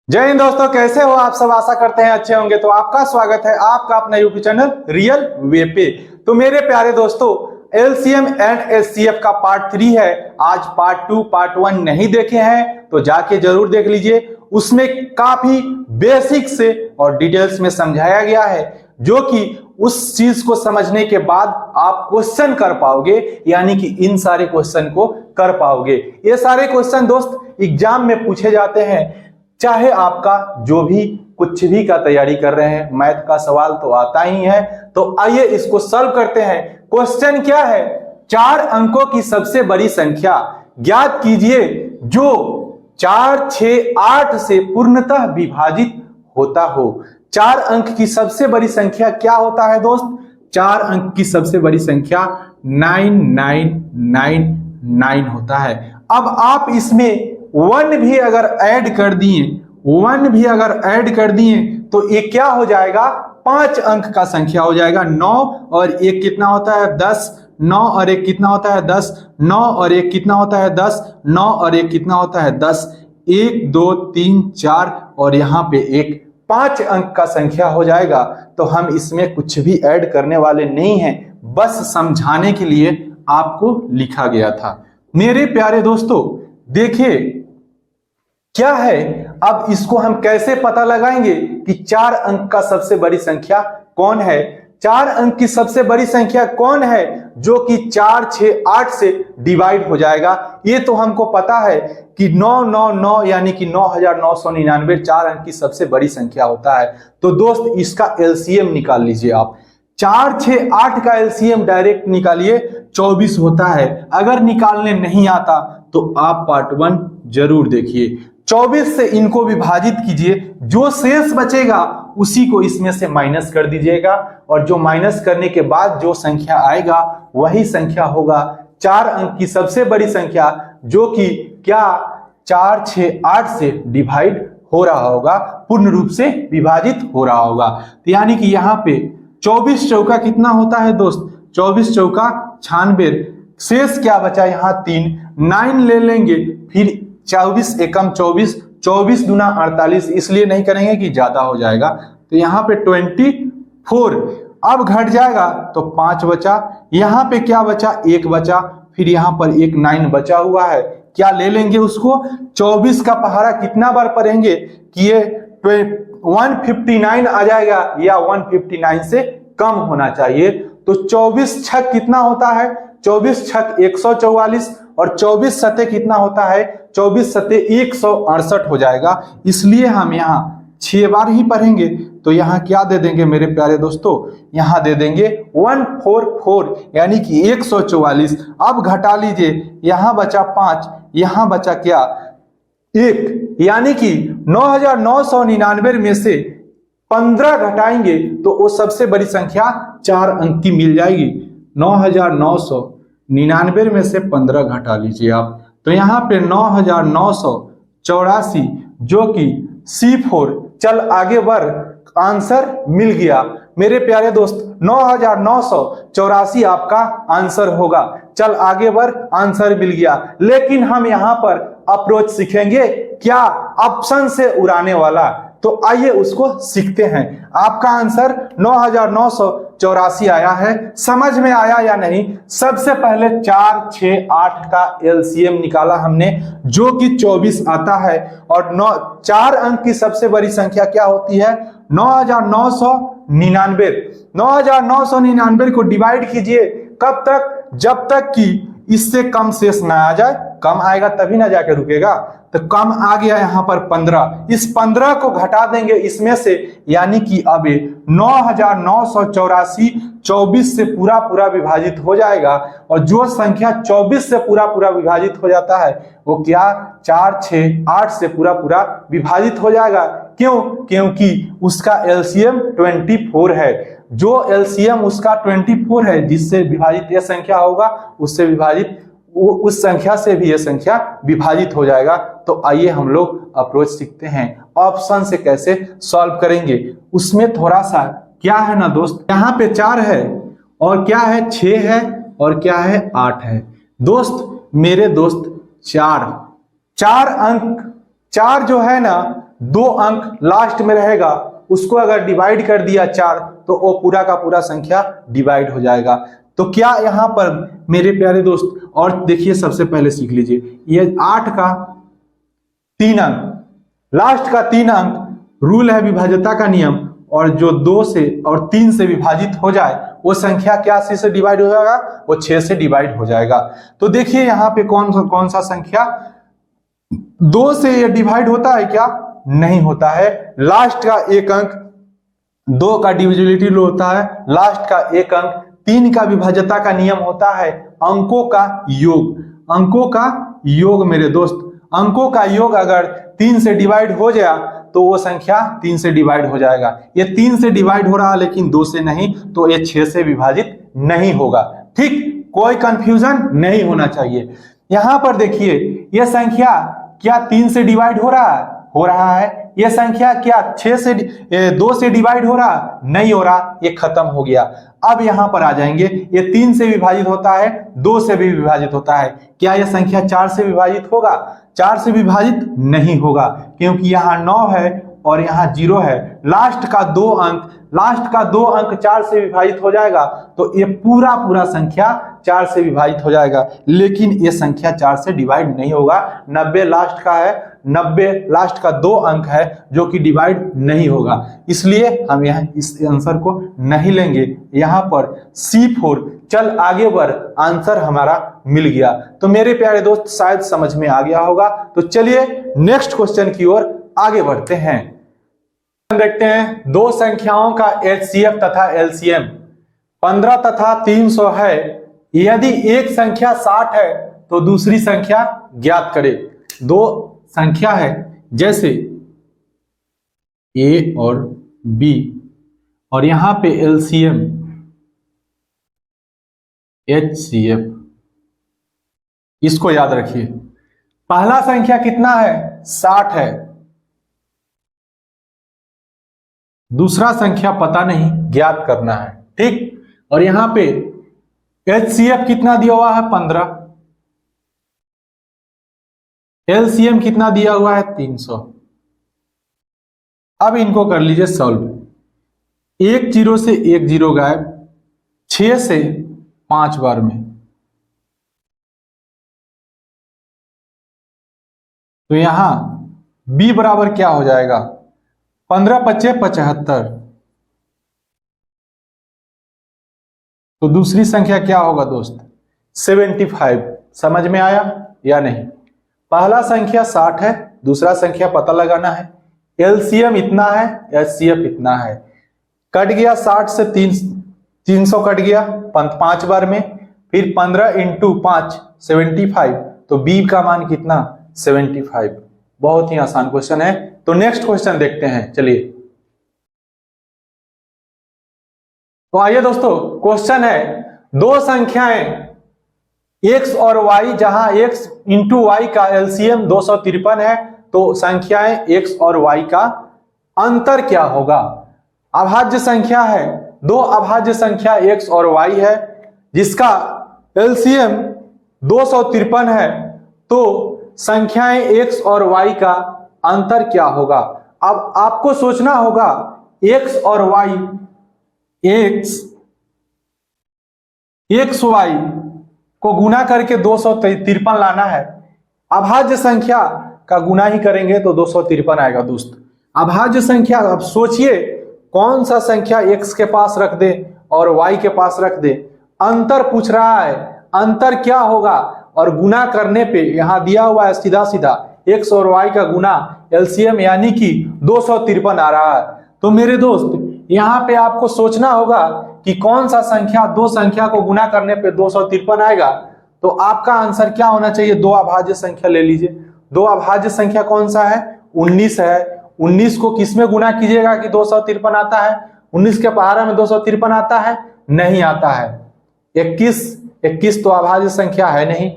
जय हिंद दोस्तों, कैसे हो आप सब। आशा करते हैं अच्छे होंगे। तो आपका स्वागत है आपका अपना यूट्यूब चैनल रियल वे पे। तो मेरे प्यारे दोस्तों, एलसीएम एंड एचसीएफ का पार्ट 3 है। आज पार्ट 2 पार्ट 1 नहीं देखे हैं तो जाके जरूर देख लीजिए। उसमें काफी बेसिक से और डिटेल्स में समझाया गया है, जो कि उस चीज को समझने के बाद आप क्वेश्चन कर पाओगे, यानी कि इन सारे क्वेश्चन को कर पाओगे। ये सारे क्वेश्चन दोस्त एग्जाम में पूछे जाते हैं, चाहे आपका जो भी कुछ भी का तैयारी कर रहे हैं। मैथ का सवाल तो आता ही है। तो आइए इसको सॉल्व करते हैं। क्वेश्चन क्या है? 4 अंकों की सबसे बड़ी संख्या ज्ञात कीजिए जो 4, 6, 8 से पूर्णतः विभाजित होता हो। 4 अंक की सबसे बड़ी संख्या क्या होता है दोस्त? 4 अंक की सबसे बड़ी संख्या 9999 होता है। अब आप इसमें 1 भी अगर ऐड कर दिए तो ये क्या हो जाएगा? 5 अंक का संख्या हो जाएगा। 9 और 1 कितना होता है? 10। 9 और 1 कितना होता है? 10। 9 और 1 कितना होता है? 10। 9 और 1 कितना होता है? 10। 1 2 3 4 और यहाँ पे 1, 5 अंक का संख्या हो जाएगा। तो हम इसमें कुछ भी ऐड करने वाले नहीं हैं, बस समझाने के लिए आपको लिखा गया था। मेरे प्यारे दोस्तों देखिए क्या है, अब इसको हम कैसे पता लगाएंगे कि 4 अंक का सबसे बड़ी संख्या कौन है? 4 अंक की सबसे बड़ी संख्या कौन है जो कि 4, 6, 8 से डिवाइड हो जाएगा? ये तो हमको पता है कि 999 यानी कि 9999 4 अंक की सबसे बड़ी संख्या होता है। तो दोस्त इसका एलसीएम निकाल लीजिए आप। 4, 6, 8 का एलसीएम डायरेक्ट निकालिए, 24 होता है। अगर निकालने नहीं आता तो आप पार्ट 1 जरूर देखिए। 24 से इनको विभाजित कीजिए, जो शेष बचेगा उसी को इसमें से माइनस कर दीजिएगा, और जो माइनस करने के बाद जो संख्या आएगा वही संख्या होगा 4 अंक की सबसे बड़ी संख्या, जो कि क्या 4, 6, 8 से डिवाइड हो रहा होगा, पूर्ण रूप से विभाजित हो रहा होगा। तो यानी कि यहाँ पे 24 चौका कितना होता है दोस्त? 24 चौका 96। शेष क्या बचा? यहाँ 3, 9 ले लेंगे, फिर 24 एकम 24, 24 दूना 48, इसलिए नहीं करेंगे कि ज्यादा हो जाएगा। तो यहाँ पे 24, अब घट जाएगा तो 5 बचा। यहाँ पे क्या बचा? 1 बचा। फिर यहाँ पर एक 9 बचा हुआ है, क्या ले लेंगे उसको? 24 का पहाड़ा कितना बार पढ़ेंगे कि ये 159 आ जाएगा, या 159 से कम होना चाहिए। तो 24 छक कितना होता है? 24 छक 144, और 24 सते कितना होता है? 24 सते 168 हो जाएगा। इसलिए हम यहाँ 6 बार ही पढ़ेंगे। तो यहाँ क्या दे देंगे मेरे प्यारे दोस्तों? यहाँ दे देंगे 144 यानी कि 144। अब घटा लीजिए, यहाँ बचा 5, यहाँ बचा क्या? 1, यानी कि 9999 में से 15 घटाएंगे तो वो सबसे बड़ी संख्या 4 अंक की मिल जाएगी। 9999 में से 15 घटा लीजिए आप, तो यहाँ पे 9984, जो कि C4। चल आगे बढ़, आंसर मिल गया मेरे प्यारे दोस्त। 9984 आपका आंसर होगा। चल आगे बढ़, आंसर मिल गया। लेकिन हम यहाँ पर अप्रोच सीखेंगे, क्या? ऑप्शन से उड़ाने वाला। तो आइए उसको सीखते हैं। आपका आंसर 9984 आया है। समझ में आया या नहीं? सबसे पहले 4, 6, 8 का एलसीएम निकाला हमने, जो कि 24 आता है। और 4 अंक की सबसे बड़ी संख्या क्या होती है? 9999। 9999 को डिवाइड कीजिए, कब तक? जब तक कि इससे कम शेष ना आ जाए। कम आएगा तभी ना जाके रुकेगा। तो कम आ गया यहाँ पर 15, इस 15 को घटा देंगे इसमें से, यानी कि अब 9984 24 से पूरा विभाजित हो जाएगा। और जो संख्या 24 से पूरा विभाजित हो जाता है वो क्या? 4, 6, 8 से पूरा विभाजित हो जाएगा। क्यों? क्योंकि उसका एलसीएम 24 है। जो एलसीएम उसका 24 है, जिससे विभाजित यह संख्या होगा, उससे विभाजित उस संख्या से भी यह संख्या विभाजित हो जाएगा। तो आइए हम लोग अप्रोच सीखते हैं, ऑप्शन से कैसे सॉल्व करेंगे। उसमें थोड़ा सा क्या है ना दोस्त, यहाँ पे 4 है, और क्या है? 6 है, और क्या है? 8 है। दोस्त मेरे दोस्त 4 अंक 4 जो है ना, 2 अंक लास्ट में रहेगा, उसको अगर डिवाइड कर दिया 4 तो वो पूरा का पूरा संख्या डिवाइड हो जाएगा। तो क्या यहाँ पर मेरे प्यारे दोस्त, और देखिए सबसे पहले सीख लीजिए, ये 8 का 3 अंक, लास्ट का 3 अंक रूल है विभाज्यता का नियम, और जो 2 से और 3 से विभाजित हो जाए वो संख्या क्या से डिवाइड हो जाएगा, वो 6 से डिवाइड हो जाएगा। तो देखिए यहाँ पे कौन सा संख्या 2 से ये डिवाइड होता है क्या, नहीं होता है। लास्ट का 1 अंक 2 का डिविजिबिलिटी रूल होता है, लास्ट का 1 अंक 3 का विभाज्यता का नियम होता है, अंकों का योग, अंकों का योग मेरे दोस्त, अंकों का योग अगर 3 से डिवाइड हो जाए तो वो संख्या 3 से डिवाइड हो जाएगा। ये 3 से डिवाइड हो रहा है लेकिन 2 से नहीं, तो ये 6 से विभाजित नहीं होगा। ठीक, कोई कंफ्यूजन नहीं होना चाहिए। यहां पर देखिए ये संख्या क्या 3 से डिवाइड हो रहा है, हो रहा है। ये संख्या क्या 2 से डिवाइड हो रहा, नहीं हो रहा, ये खत्म हो गया। अब यहां पर आ जाएंगे, ये 3 से विभाजित होता है, 2 से भी विभाजित होता है। क्या यह संख्या 4 से विभाजित होगा, 4 से विभाजित नहीं होगा, क्योंकि यहाँ 9 है और यहाँ 0 है। लास्ट का 2 अंक 4 से विभाजित हो जाएगा, तो ये पूरा संख्या 4 से विभाजित हो जाएगा, लेकिन ये संख्या 4 से डिवाइड नहीं होगा। 90 लास्ट का है, 90 लास्ट का 2 अंक है जो कि डिवाइड नहीं होगा, इसलिए हम यहाँ इस आंसर को नहीं लेंगे। यहाँ पर C4, चल आगे बढ़, आंसर हमारा मिल गया। तो मेरे प्यारे दोस्त शायद समझ में आ गया होगा। तो चलिए नेक्स्ट क्वेश्चन की ओर आगे बढ़ते हैं। देखते हैं, 2 संख्याओं का HCF तथा LCM 15 तथा 300 है। यदि एक संख्या 60 है तो दूसरी संख्या ज्ञात करें। 2 संख्या है जैसे A और B, और यहां पे LCM HCF, इसको याद रखिए। पहला संख्या कितना है, 60 है, दूसरा संख्या पता नहीं, ज्ञात करना है। ठीक, और यहां पे HCF कितना दिया हुआ है, 15, LCM कितना दिया हुआ है, 300। अब इनको कर लीजिए सॉल्व। 1 0 से 1 0 गायब, 6 से 5 बार में, तो यहां B बराबर क्या हो जाएगा, 15 5 75। तो दूसरी संख्या क्या होगा दोस्त, 75। समझ में आया या नहीं। पहला संख्या 60 है, दूसरा संख्या पता लगाना है। LCM इतना है, HCF इतना है। कट गया 60 से 300 कट गया 5 बार में, फिर 15 × 5 75, तो B का मान कितना, 75। बहुत ही आसान क्वेश्चन है। तो नेक्स्ट क्वेश्चन देखते हैं, चलिए। तो आइए दोस्तों, क्वेश्चन है, 2 संख्याएं x और y, जहां x × y का LCM 253 है, तो संख्याएं x और y का अंतर क्या होगा। अभाज्य संख्या है, 2 अभाज्य संख्या x और y है, जिसका LCM 253 है, तो संख्याएं x और y का अंतर क्या होगा। अब आपको सोचना होगा, x और y, x y को गुना करके 253 लाना है। अभाज्य संख्या का गुना ही करेंगे तो 253 आएगा दोस्त। अभाज्य संख्या, अब सोचिए कौन सा संख्या x के पास रख दे और y के पास रख दे। अंतर पूछ रहा है, अंतर क्या होगा, और गुना करने पे यहां दिया हुआ है सीधा सीधा x और y का गुना LCM यानी कि 253 आ रहा है। तो मेरे दोस्त यहां पे आपको सोचना होगा कि कौन सा संख्या 2 संख्या को गुना करने पे 253 आएगा। तो आपका आंसर क्या होना चाहिए, 2 अभाज्य संख्या ले लीजिए। 2 अभाज्य संख्या कौन सा है, 19 है। 19 को किस में गुना कीजिएगा कि 253 आता है, 19 के पहाड़ा में 253 आता है, नहीं आता है। 21 तो अभाज्य संख्या है नहीं।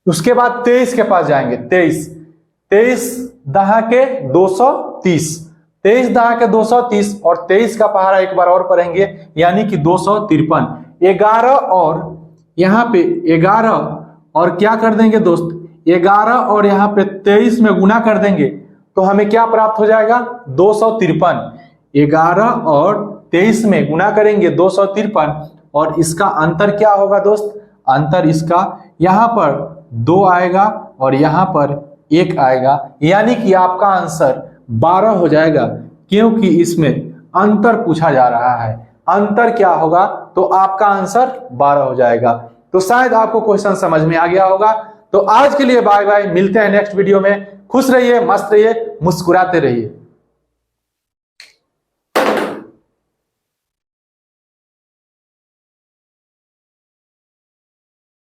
उसके बाद 23 के पास जाएंगे, 23 दहा के 230, 23 दहा के 230 और 23 का पहाड़ा एक बार और पढ़ेंगे यानी कि 253। 11 और यहाँ पे 11 और क्या कर देंगे दोस्त, 11 और यहाँ पे 23 में गुना कर देंगे तो हमें क्या प्राप्त हो जाएगा 253। 11 और 23 में गुना करेंगे 253 और इसका अंतर क्या होगा दोस्त, अंतर इसका यहाँ पर 2 आएगा और यहाँ पर 1 आएगा, यानी कि आपका आंसर 12 हो जाएगा, क्योंकि इसमें अंतर पूछा जा रहा है। अंतर क्या होगा तो आपका आंसर 12 हो जाएगा। तो शायद आपको क्वेश्चन समझ में आ गया होगा। तो आज के लिए बाय बाय, मिलते हैं नेक्स्ट वीडियो में। खुश रहिए, मस्त रहिए, मुस्कुराते रहिए।